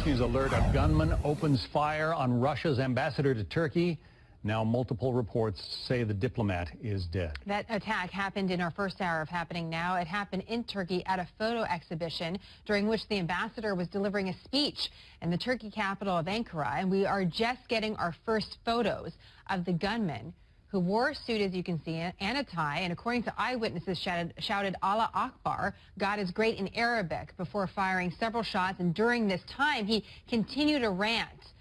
News alert: a gunman opens fire on Russia's ambassador to Turkey. Now multiple reports say the diplomat is dead. That attack happened in our first hour of Happening Now. It happened in Turkey at a photo exhibition during which the ambassador was delivering a speech in the Turkey capital of Ankara. And we are just getting our first photos of the gunman, who wore a suit, as you can see, and a tie, and according to eyewitnesses shouted Allahu Akbar, God is great, in Arabic, before firing several shots. And during this time, he continued a rant.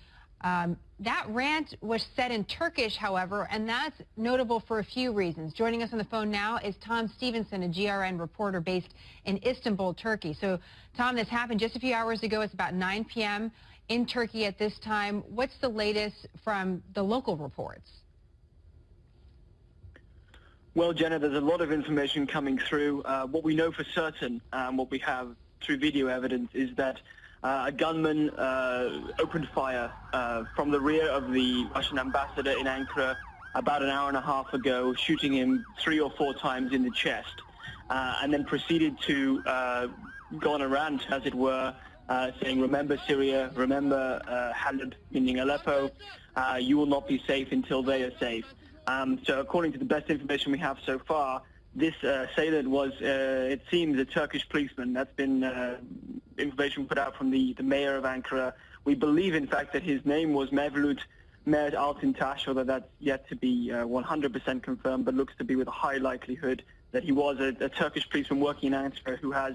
That rant was said in Turkish, however, and that's notable for a few reasons. Joining us on the phone now is Tom Stevenson, a GRN reporter based in Istanbul, Turkey. So, Tom, this happened just a few hours ago. It's about 9 p.m. in Turkey at this time. What's the latest from the local reports? Well, Jenna, there's a lot of information coming through. What we know for certain, what we have through video evidence, is that a gunman opened fire from the rear of the Russian ambassador in Ankara about an hour and a half ago, shooting him 3 or 4 times in the chest, and then proceeded to go on a rant, as it were, saying, remember Syria, remember Halep, meaning Aleppo, you will not be safe until they are safe. So according to the best information we have so far, this assailant was, it seems, a Turkish policeman. That's been information put out from the mayor of Ankara. We believe, in fact, that his name was Mevlut Mert Altintaş, although that's yet to be 100% confirmed, but looks to be with a high likelihood that he was a Turkish policeman working in Ankara who has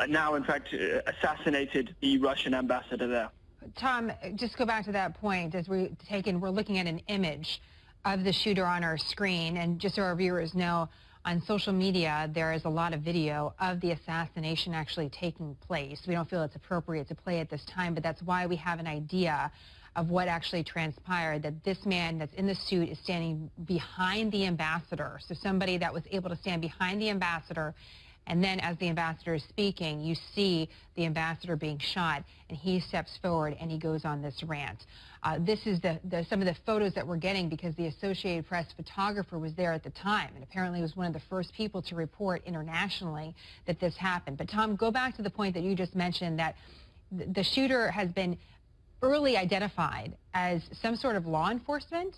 now, in fact, assassinated the Russian ambassador there. Tom, just go back to that point. As we're looking at an image of the shooter on our screen, and just so our viewers know, on social media, there is a lot of video of the assassination actually taking place. We don't feel it's appropriate to play at this time, but that's why we have an idea of what actually transpired, that this man that's in the suit is standing behind the ambassador. So somebody that was able to stand behind the ambassador, and then as the ambassador is speaking, you see the ambassador being shot, and he steps forward and he goes on this rant. This is some of the photos that we're getting because the Associated Press photographer was there at the time and apparently was one of the first people to report internationally that this happened. But Tom, go back to the point that you just mentioned, that the shooter has been early identified as some sort of law enforcement.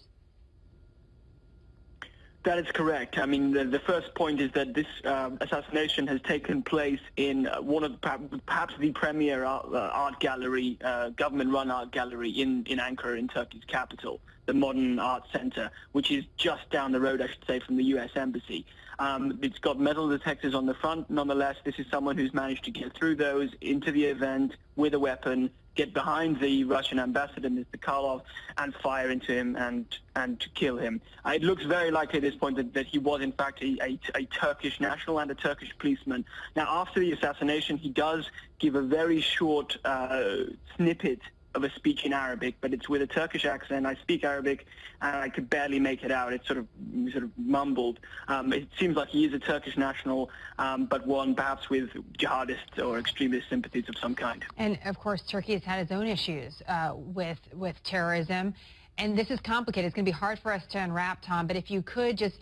That is correct. I mean, the first point is that this assassination has taken place in one of perhaps the premier art gallery, government-run art gallery in Ankara, in Turkey's capital, the Modern Art Center, which is just down the road, I should say, from the U.S. Embassy. It's got metal detectors on the front. Nonetheless, this is someone who's managed to get through those into the event with a weapon, get behind the Russian ambassador, Mr. Karlov, and fire into him and kill him. It looks very likely at this point that he was, in fact, a Turkish national and a Turkish policeman. Now, after the assassination, he does give a very short snippet of a speech in Arabic, but it's with a Turkish accent. I speak Arabic, and I could barely make it out. It's sort of mumbled. It seems like he is a Turkish national, but one perhaps with jihadist or extremist sympathies of some kind. And of course, Turkey has had its own issues with terrorism, and this is complicated. It's going to be hard for us to unwrap, Tom. But if you could just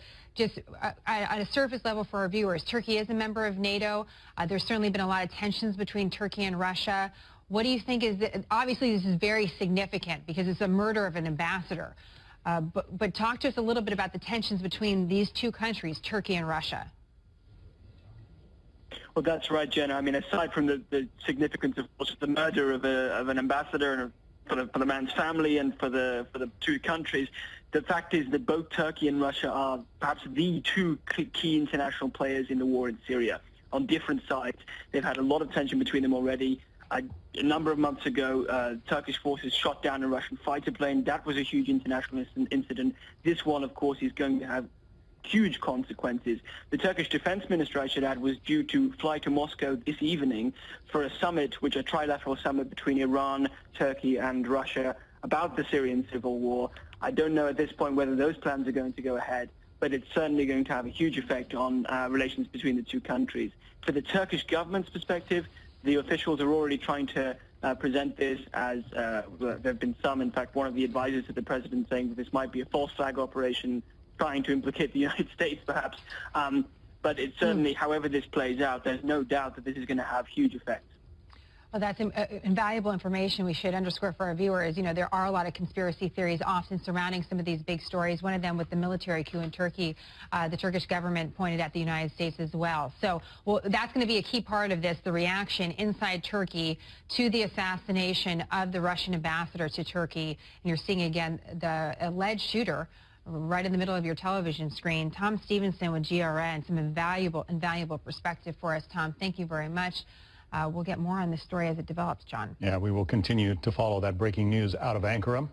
at a surface level for our viewers, Turkey is a member of NATO. There's certainly been a lot of tensions between Turkey and Russia. What do you think is obviously this is very significant because it's a murder of an ambassador. But talk to us a little bit about the tensions between these two countries, Turkey and Russia. Well, that's right, Jenna. I mean, aside from the significance of course, the murder of an ambassador for the man's family and for the two countries, the fact is that both Turkey and Russia are perhaps the two key international players in the war in Syria. On different sides, they've had a lot of tension between them already. A number of months ago, Turkish forces shot down a Russian fighter plane. That was a huge international incident. This one, of course, is going to have huge consequences. The Turkish defense minister, I should add, was due to fly to Moscow this evening for a summit, which is a trilateral summit between Iran, Turkey, and Russia about the Syrian civil war. I don't know at this point whether those plans are going to go ahead, but it's certainly going to have a huge effect on relations between the two countries. For the Turkish government's perspective, the officials are already trying to present this as, there have been some, in fact, one of the advisors to the president saying that this might be a false flag operation, trying to implicate the United States, perhaps. But it's certainly, however this plays out, there's no doubt that this is going to have huge effects. Well, that's invaluable information. We should underscore for our viewers, you know, there are a lot of conspiracy theories often surrounding some of these big stories. One of them with the military coup in Turkey, the Turkish government pointed at the United States as well. So, well, that's going to be a key part of this, the reaction inside Turkey to the assassination of the Russian ambassador to Turkey. And you're seeing, again, the alleged shooter right in the middle of your television screen. Tom Stevenson with GRN, some invaluable perspective for us. Tom, thank you very much. We'll get more on this story as it develops, John. Yeah, we will continue to follow that breaking news out of Ankara.